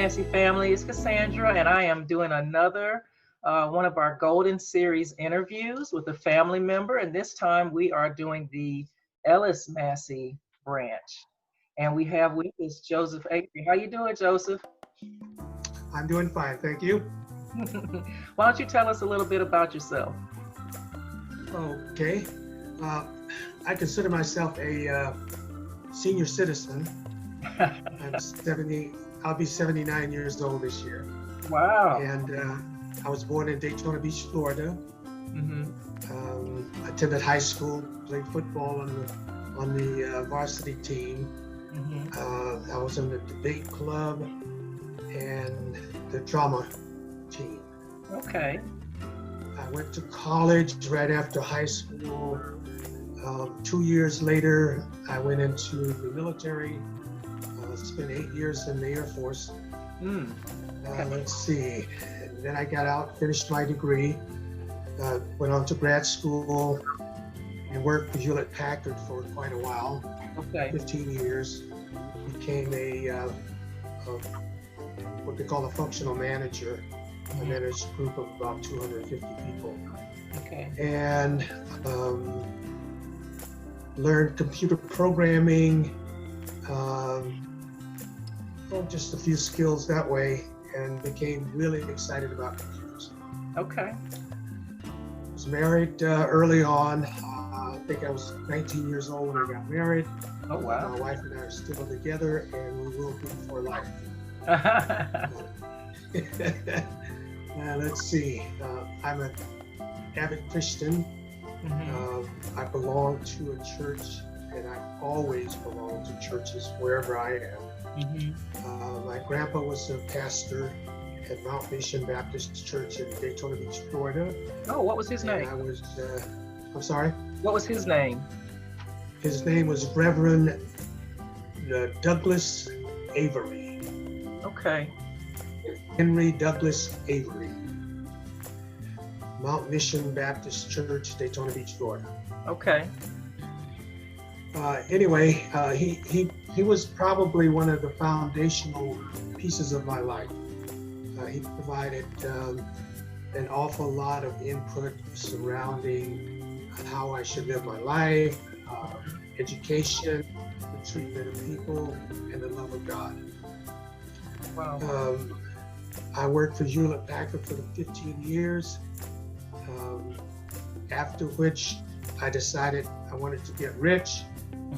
Massey family. It's Cassandra, and I am doing another one of our Golden Series interviews with a family member. And this time we are doing the Ellis Massey branch. And we have with us Joseph Avery. How you doing, Joseph? I'm doing fine, thank you. Why don't you tell us a little bit about yourself? Okay. I consider myself a senior citizen. I'm 70. I'll be 79 years old this year. Wow. And I was born in Daytona Beach, Florida. Mm-hmm. Attended high school, played football on the varsity team. Mm-hmm. I was in the debate club and the drama team. Okay. I went to college right after high school. 2 years later, I went into the military. Spent 8 years in the Air Force. Okay. Let's see. And then I got out, finished my degree, went on to grad school, and worked for Hewlett Packard for quite a while. Okay. 15 years. Became a what they call a functional manager. I managed a group of about 250 people. Okay. And learned computer programming, just a few skills that way, and became really excited about computers. Okay. I was married early on. I think I was 19 years old when I got married. Oh, wow. My wife and I are still together, and we will be for life. Let's see. I'm an avid Christian. Mm-hmm. I belong to a church, and I always belong to churches wherever I am. Mm-hmm. My grandpa was a pastor at Mount Mission Baptist Church in Daytona Beach, Florida. Oh, what was his name? And I was, I'm sorry? What was his name? His name was Reverend Douglas Avery. Okay. Henry Douglas Avery. Mount Mission Baptist Church, Daytona Beach, Florida. Okay. Anyway, he was probably one of the foundational pieces of my life. He provided an awful lot of input surrounding how I should live my life, education, the treatment of people, and the love of God. Wow. I worked for Hewlett Packard for 15 years, after which I decided I wanted to get rich.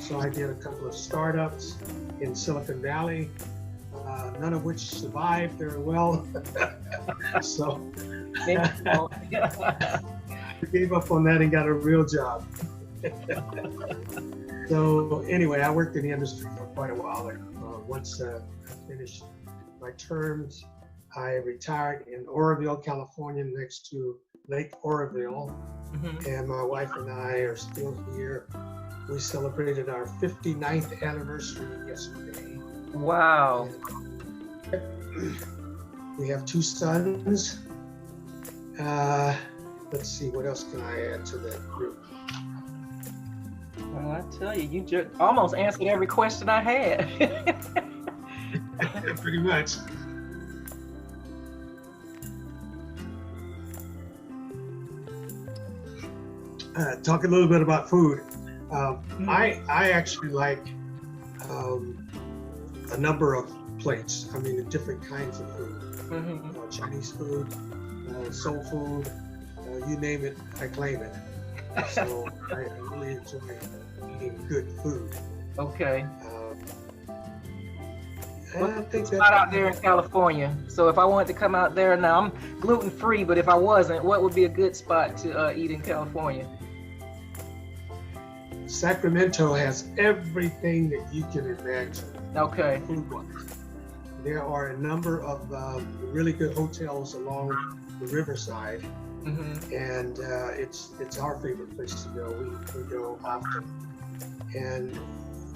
So I did a couple of startups in Silicon Valley, none of which survived very well. So I gave up on that and got a real job. So anyway, I worked in the industry for quite a while. Once I finished my terms, I retired in Oroville, California, next to Lake Oroville. Mm-hmm. And my wife and I are still here. We celebrated our 59th anniversary yesterday. Wow. We have 2 sons. Let's see, what else can I add to that group? Well, I tell you, you just almost answered every question I had. Pretty much. Talk a little bit about food. I actually like a number of plates. I mean, the different kinds of food. Mm-hmm. Chinese food, soul food, you name it, I claim it. So I really enjoy eating good food. Okay. I think Spot out there in California. So if I wanted to come out there, now I'm gluten free, but if I wasn't, what would be a good spot to eat in California? Sacramento has everything that you can imagine. Okay. Food-wise. There are a number of really good hotels along the riverside, Mm-hmm. and it's our favorite place to go. We go often, and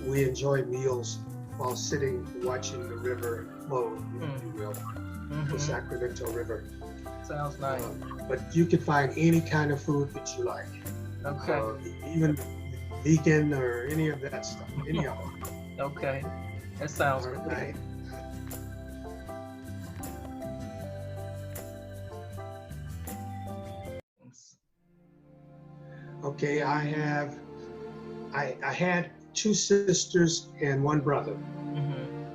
we enjoy meals while sitting watching the river flow, if you will, the Sacramento River. Sounds nice. But you can find any kind of food that you like. Okay. Even vegan or any of that stuff, any of them. Okay. That sounds All good. right. Okay, I had two sisters and one brother.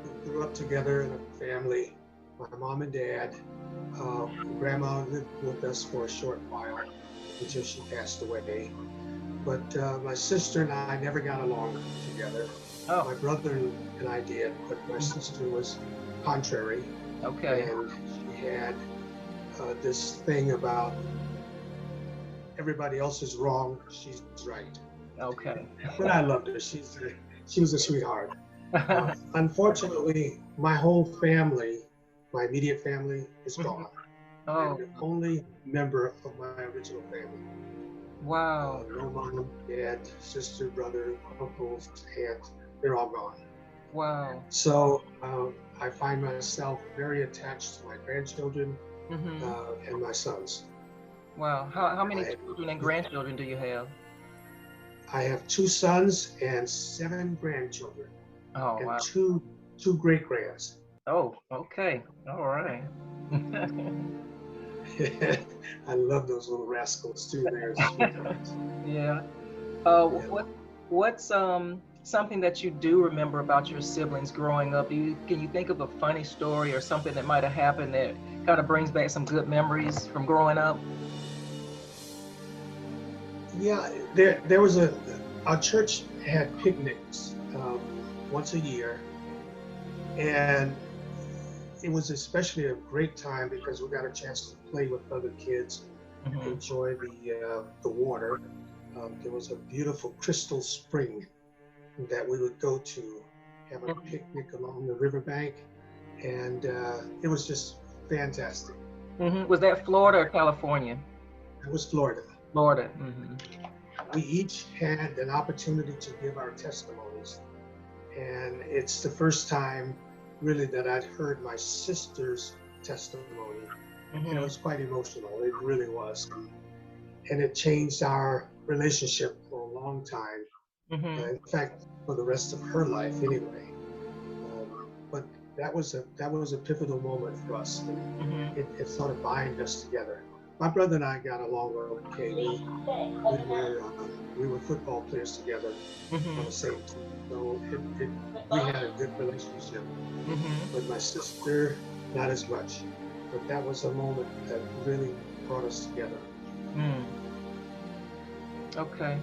We grew up together in a family. My mom and dad. Grandma lived with us for a short while until she passed away. But my sister and I never got along together. Oh, My brother and I did, but my sister was contrary, okay. and she had this thing about everybody else is wrong, she's right. Okay. But I loved her. She was a sweetheart. Unfortunately, my whole family, my immediate family, is gone. I'm Oh, the only member of my original family. wow. No mom, dad, sister, brother, uncles, aunt, they're all gone. Wow. So I find myself very attached to my grandchildren hmm and my sons. Wow. How many I, children and grandchildren do you have? I have two sons and 7 grandchildren Oh, and wow. two great grands. Oh, okay. All right. I love those little rascals too. They're sweethearts. Yeah. Yeah. What's something that you do remember about your siblings growing up? Can you think of a funny story or something that might have happened that kind of brings back some good memories from growing up? Yeah, there was our church had picnics once a year, and it was especially a great time because we got a chance to play with other kids, hmm enjoy the water. There was a beautiful crystal spring that we would go to, have a picnic along the riverbank, and it was just fantastic. Was that Florida or California? It was Florida. Florida. We each had an opportunity to give our testimonies, and it's the first time really that I'd heard my sister's testimony, and it was quite emotional. It really was, and it changed our relationship for a long time. In fact, for the rest of her life, anyway. But that was a pivotal moment for us. And it sort of bind us together. My brother and I got along okay. We were football players together on the same team, so we had a good relationship. With my sister, not as much. But that was a moment that really brought us together. Okay.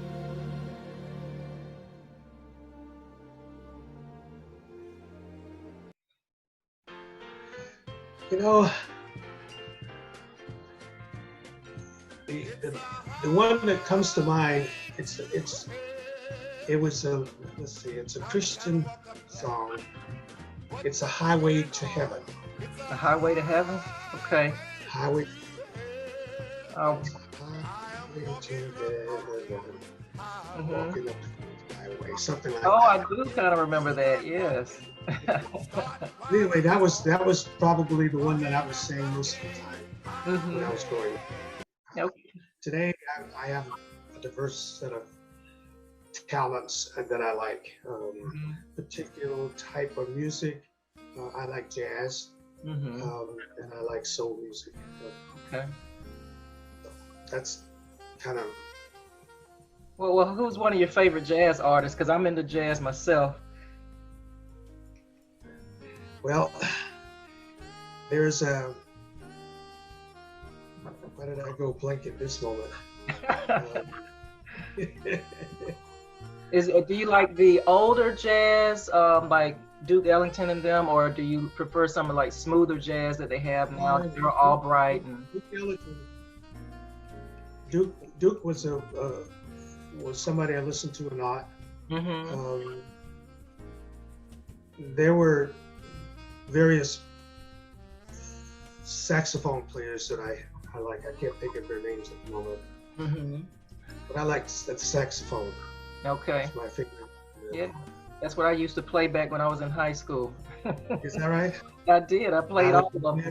You know, the one that comes to mind, it's a Christian song. It's a highway to heaven. A highway to heaven? Okay. Highway. Um, Highway to heaven. Walking up the highway, something like oh, that. I do kind of remember that. Yes. Anyway, that was probably the one that I was saying most of the time when I was growing up. Okay. Today, I have a diverse set of talents that I like. Particular type of music. I like jazz, and I like soul music. Okay. That's kind of. Well, who's one of your favorite jazz artists? Because I'm into jazz myself. Well, there's a. Why did I go blank at this moment? Do you like the older jazz, like Duke Ellington and them, or do you prefer some of like smoother jazz that they have now? They're Albright and Duke Ellington. Duke was somebody I listened to a lot. There were various saxophone players that I like. I can't think of their names at the moment. But I like the saxophone. Okay. That's my favorite. Yeah, that's what I used to play back when I was in high school. Is that right? I did. I played all of them.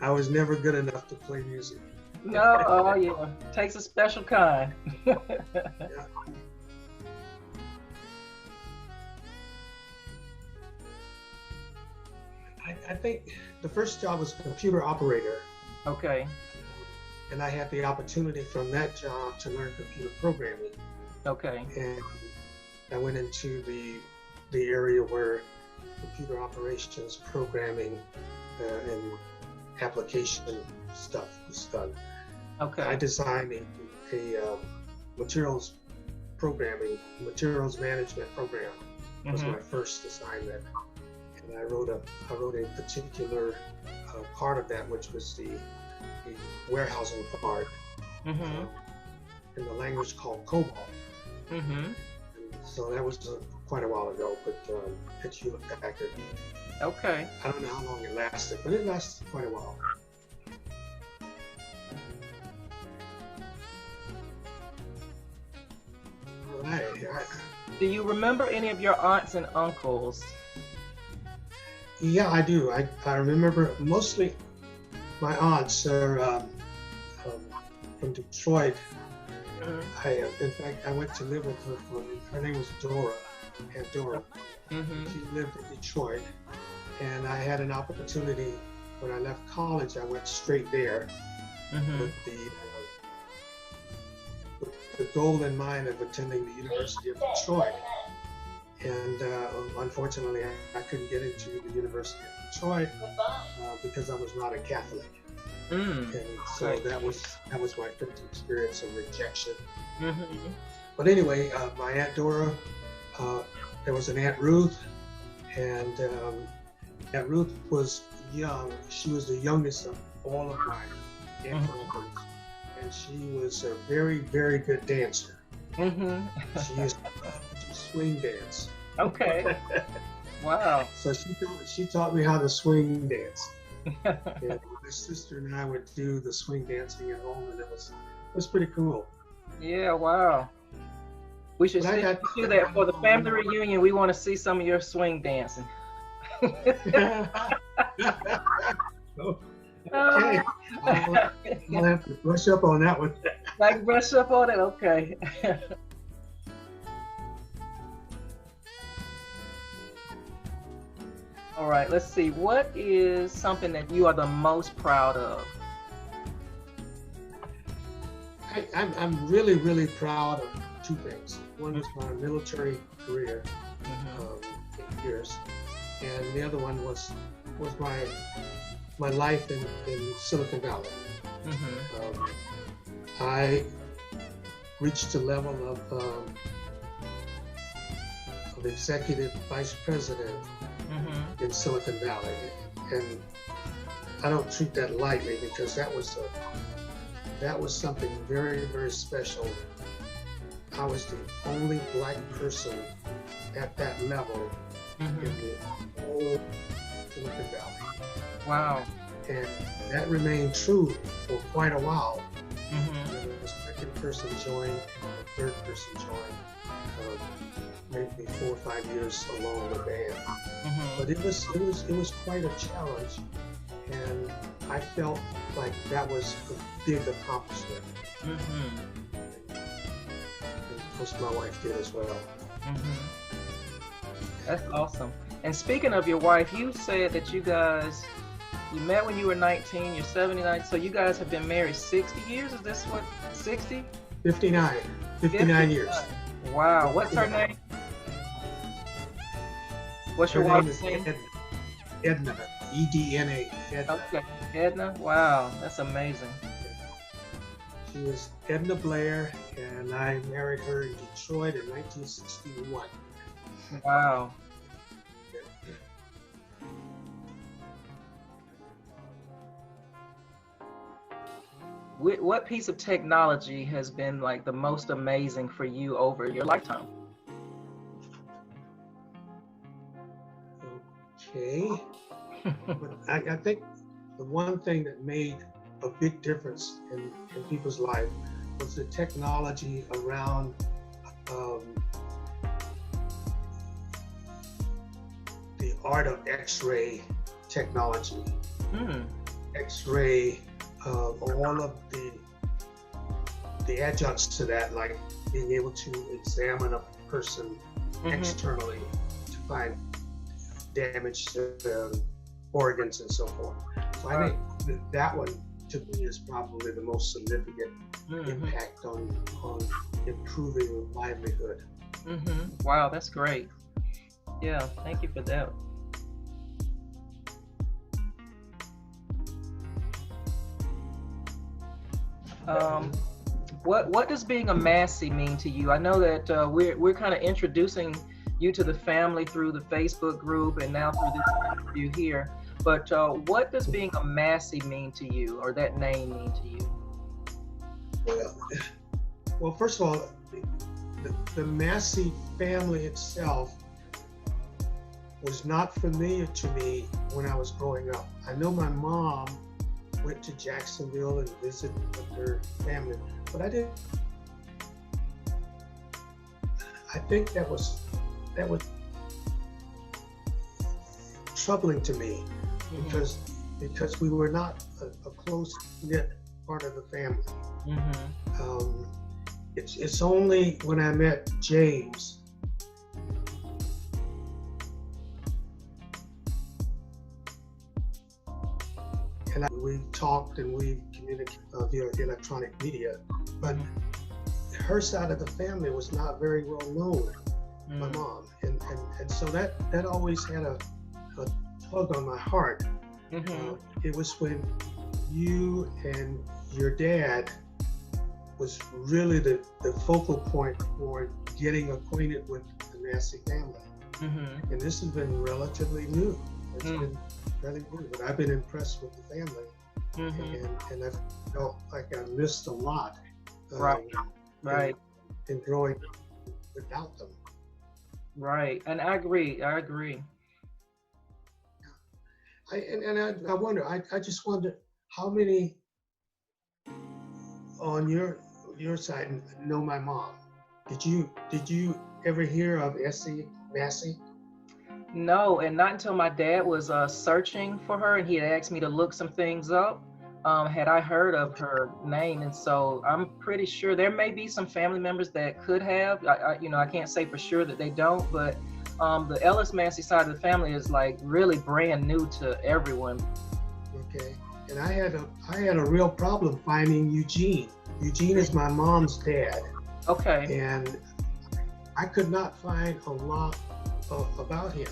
I was never good enough to play music. No, oh yeah, takes a special kind. Yeah. I think the first job was computer operator. Okay. and I had the opportunity from that job to learn computer programming. Okay. And I went into the area where computer operations, programming, and application stuff was done. Okay. I designed a materials management program. Was my first assignment, and I wrote a particular part of that, which was the warehousing part, in the language called COBOL. And so that was quite a while ago, but at Hewlett Packard. Okay. I don't know how long it lasted, but it lasted quite a while. All right. Do you remember any of your aunts and uncles? Yeah, I do. I remember mostly my aunts are from Detroit. In fact, I went to live with her. Her name was Dora, Aunt Dora. She lived in Detroit, and I had an opportunity when I left college. I went straight there with the goal in mind of attending the University of Detroit. And unfortunately, I couldn't get into the University of Detroit because I was not a Catholic. And so that was my first experience of rejection. But anyway, my Aunt Dora, there was an Aunt Ruth, and Aunt Ruth was young. She was the youngest of all of my aunt uncles, and she was a very, very good dancer. She used to swing dance. Okay. Wow. So she taught me how to swing dance. And my sister and I would do the swing dancing at home, and it was pretty cool. Yeah, wow. We should do that for the family reunion. We want to see some of your swing dancing. Okay. I'll have to brush up on that one. Like brush up on it? Okay. All right, let's see. What is something that you are the most proud of? I'm really, really proud of two things. One is my military career, 8 years, and the other one was my life in Silicon Valley. I reached a level of executive vice president in Silicon Valley, and I don't treat that lightly because that was something very, very special. I was the only black person at that level in the whole Silicon Valley. Wow. And that remained true for quite a while. The second person joined, the third person joined, maybe 4 or 5 years along the band. But it was quite a challenge, and I felt like that was a big accomplishment. And of course, my wife did as well. That's awesome. And speaking of your wife, you said that you met when you were 19, you're 79, so you guys have been married 60 years? Is this what, 60? 59 years. Wow. What's her name? What's your wife's name? Edna. Edna. Edna. Okay, Edna. Wow, that's amazing. She was Edna Blair, and I married her in Detroit in 1961. Wow. What piece of technology has been like the most amazing for you over your lifetime? Okay. But I think the one thing that made a big difference in people's life was the technology around the art of X-ray technology. X-ray, all of the adjuncts to that, like being able to examine a person externally to find damaged organs and so forth. So I think that one to me is probably the most significant impact on improving livelihood. Wow, that's great. Yeah, thank you for that. What does being a Massey mean to you? I know that we're kind of introducing you to the family through the Facebook group and now through this interview here. But what does being a Massey mean to you, or that name mean to you? Well, first of all, the Massey family itself was not familiar to me when I was growing up. I know my mom went to Jacksonville and visited with her family, but I think that was troubling to me because we were not a close knit part of the family. It's only when I met James and we talked and we communicated via electronic media, but her side of the family was not very well known, my mom, and so that always had a tug on my heart. It was when you and your dad was really the focal point for getting acquainted with the Massey family. And this has been relatively new. It's been fairly new, but I've been impressed with the family, and I felt like I missed a lot. Right. In growing up without them. Right, and I agree. I wonder. I just wonder how many on your side know my mom. Did you ever hear of Essie Massey? No, and not until my dad was searching for her, and he had asked me to look some things up. Had I heard of her name, and so I'm pretty sure there may be some family members that could have. I can't say for sure that they don't, but the Ellis Massey side of the family is like really brand new to everyone. Okay, and I had a real problem finding Eugene. Eugene is my mom's dad. Okay. And I could not find a lot about him.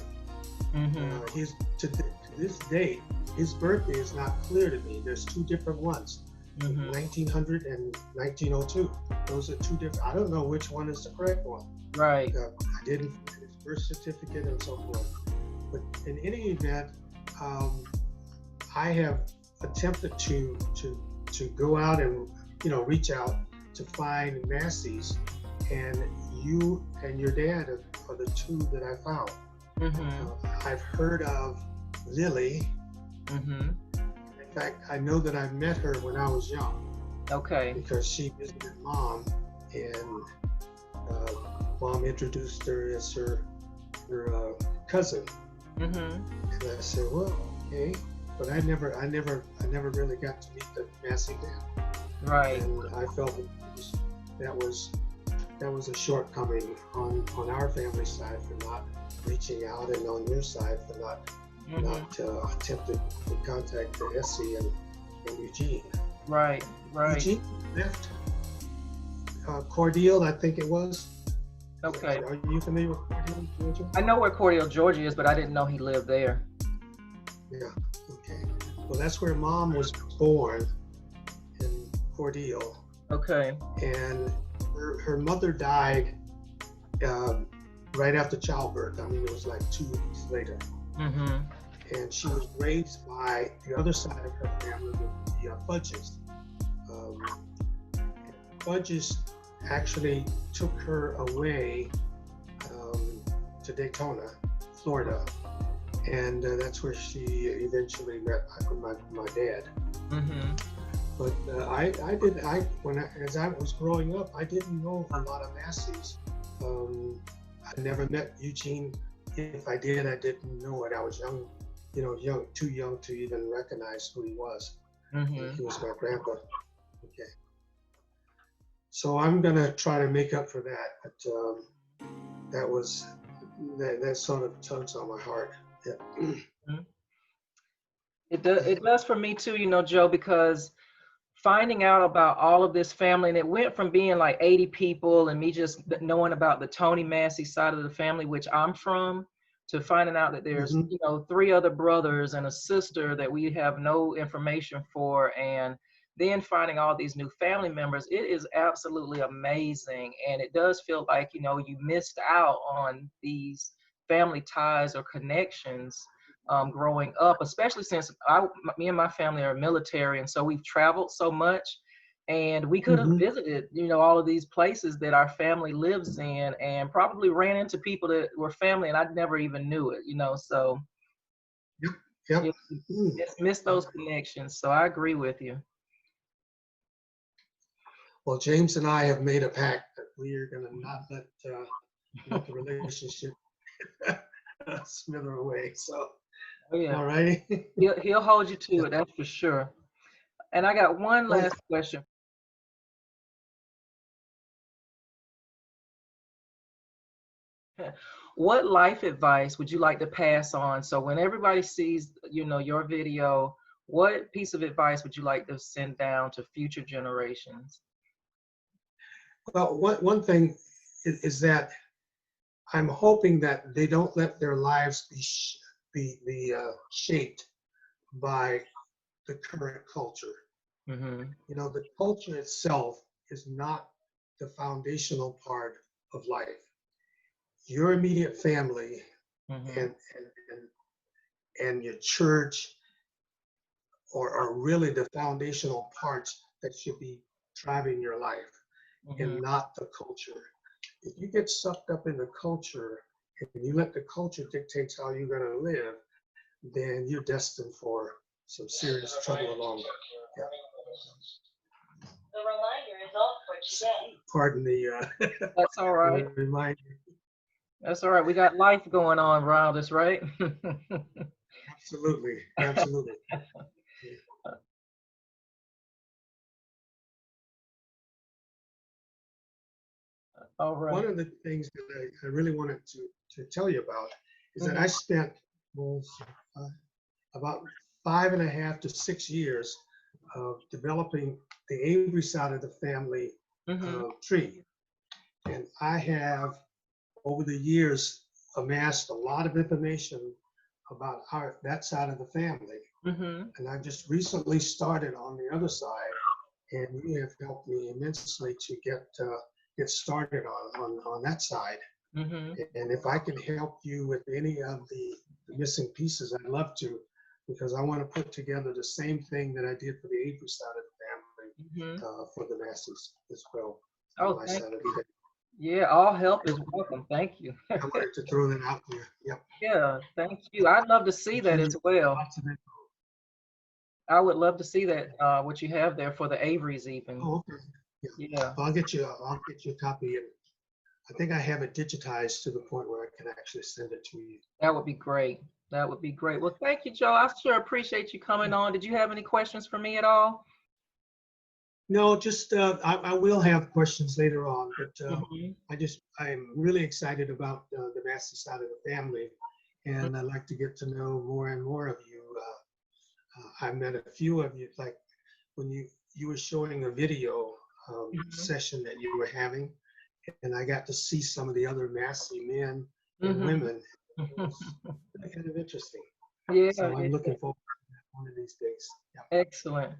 He's to this date, his birthday is not clear to me. There's two different ones, 1900 and 1902. Those are two different. I don't know which one is the correct one. Right. I didn't find his birth certificate and so forth. But in any event, I have attempted to go out and reach out to find Massey's, and you and your dad are the two that I found. I've heard of Lily. In fact, I know that I met her when I was young. Okay. Because she visited Mom, and Mom introduced her as her cousin. And I said, well, okay, but I never really got to meet the Massey family. Right. And I felt that was a shortcoming on our family side for not reaching out, and on your side for not attempting to contact Essie and Eugene. Right. Eugene left Cordele, I think it was. Okay. Are you familiar with Cordele, Georgia? I know where Cordele, Georgia is, but I didn't know he lived there. Yeah. Okay. Well, that's where Mom was born, in Cordele. Okay. And her mother died right after childbirth. I mean, it was like 2 weeks later. And she was raised by the other side of her family, the Fudges. Fudges actually took her away to Daytona, Florida, and that's where she eventually met my dad. But as I was growing up, I didn't know a lot of Masseys. I never met Eugene. If I did, I didn't know it. I was young, too young to even recognize who he was. He was my grandpa. Okay. So I'm gonna try to make up for that, but that sort of tugs on my heart. Yeah. It does for me too, Joe, because finding out about all of this family, and it went from being like 80 people and me just knowing about the Tony Massey side of the family, which I'm from, to finding out that there's, Mhm. you know, 3 other brothers and a sister that we have no information for, and then finding all these new family members. It is absolutely amazing, and it does feel like, you know, you missed out on these family ties or connections growing up, especially since me and my family are military, and so we've traveled so much, and we could have Mhm. visited, you know, all of these places that our family lives in, and probably ran into people that were family, and I never even knew it, you know. So Yep. Yep. you Mm. just miss those connections. So I agree with you. Well, James and I have made a pact that we are going to not let the relationship smother away. So, Oh yeah, all righty. he'll hold you to Yeah. it, that's for sure. And I got one Well, last question. What life advice would you like to pass on? So when everybody sees, you know, your video, what piece of advice would you like to send down to future generations? well, one thing is that I'm hoping that they don't let their lives be shaped by the current culture. Mm-hmm. You know, the culture itself is not the foundational part of life. Your immediate family Mm-hmm. and and your church are really the foundational parts that should be driving your life Mm-hmm. and not the culture. If you get sucked up in the culture and you let the culture dictate how you're going to live, then you're destined for some serious trouble along. Yeah. The reminder is off for today. Pardon the That's all right. reminder. That's all right. We got life going on around us, right? Absolutely, absolutely. All One right. of the things that I really wanted to tell you about is that Mm-hmm. I spent well, uh, about 5.5 to 6 years of developing the Avery side of the family Mm-hmm. tree. And I have, over the years, amassed a lot of information about that side of the family. Mm-hmm. And I just recently started on the other side, and you have helped me immensely to get started on that side. Mm-hmm. And if I can help you with any of the missing pieces, I'd love to, because I want to put together the same thing that I did for the Avery side of the Mm-hmm. family for the Masses as well on Oh, my thank side of the you. family. Yeah, all help is welcome. Thank you. I wanted to throw that out there. Yep. Yeah, thank you. I'd love to see that as well. Lots of info. I would love to see that, what you have there for the Averys even. Oh, okay. Yeah. Yeah, I'll get you a copy, and I think I have it digitized to the point where I can actually send it to you. that would be great. That would be great. Well, thank you, Joe. I sure appreciate you coming on. Did you have any questions for me at all? No, just I will have questions later on, but Hmm. I'm really excited about the Massey side of the family, and I'd like to get to know more and more of you. I met a few of you, like when you were showing a video Hmm. session that you were having, and I got to see some of the other Massey men and Hmm. women. It was really kind of interesting. Yeah, So I'm yeah, looking forward to that one of these days. Yeah. excellent.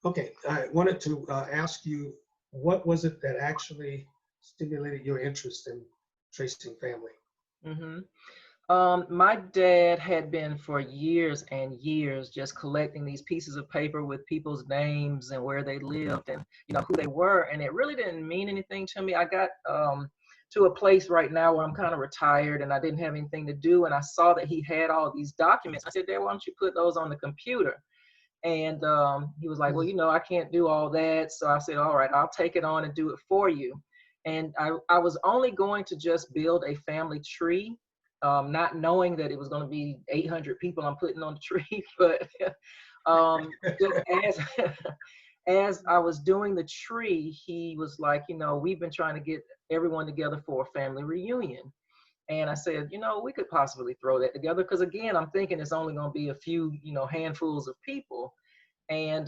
Okay, I wanted to ask you, what was it that actually stimulated your interest in tracing family? Hmm. My dad had been for years and years just collecting these pieces of paper with people's names and where they lived and, you know, who they were, and it really didn't mean anything to me. I got to a place right now where I'm kind of retired and I didn't have anything to do, and I saw that he had all these documents. I said, Dad, why don't you put those on the computer? And he was like, well, Hmm. you know, I can't do all that. So I said, all right, I'll take it on and do it for you. And I was only going to just build a family tree, not knowing that it was going to be 800 people I'm putting on the tree. But just as as I was doing the tree, he was like, you know, we've been trying to get everyone together for a family reunion. And I said, we could possibly throw that together because again, I'm thinking it's only going to be a few, handfuls of people. And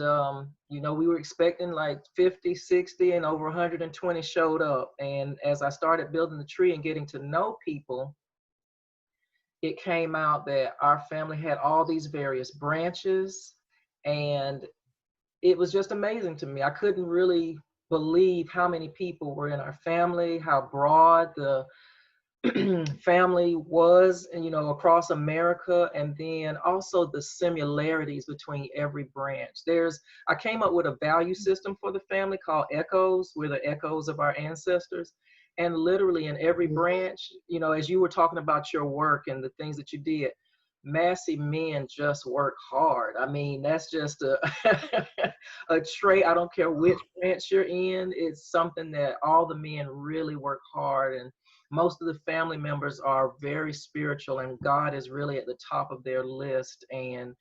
we were expecting like 50, 60, and over 120 showed up. And as I started building the tree and getting to know people, it came out that our family had all these various branches, and it was just amazing to me. I couldn't really believe how many people were in our family, how broad the family was, and across America, and then also the similarities between every branch. I came up with a value system for the family called echoes. We're the echoes of our ancestors, and literally in every branch, as you were talking about your work and the things that you did, Massey men just work hard. I mean, that's just a a trait. I don't care which branch you're in. It's something that all the men really work hard, and most of the family members are very spiritual, and God is really at the top of their list. And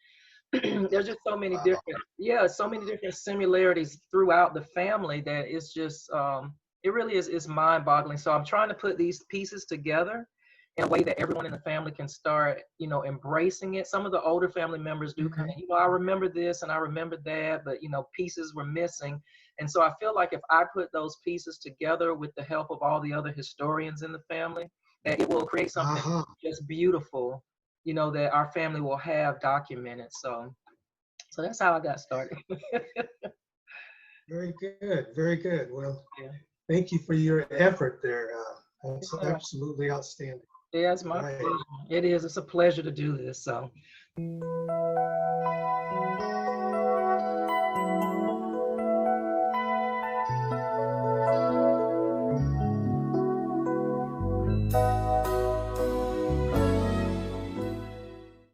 there's just so many different similarities throughout the family that it's just it really is mind-boggling. So I'm trying to put these pieces together in a way that everyone in the family can start, embracing it. Some of the older family members do kind of, I remember this and I remember that, but pieces were missing. And so I feel like if I put those pieces together with the help of all the other historians in the family, that it will create something just beautiful, that our family will have documented. So that's how I got started. Very good, very good. Well, thank you for your effort there. That's absolutely outstanding. Yeah, it's my pleasure. It is. It's a pleasure to do this. So.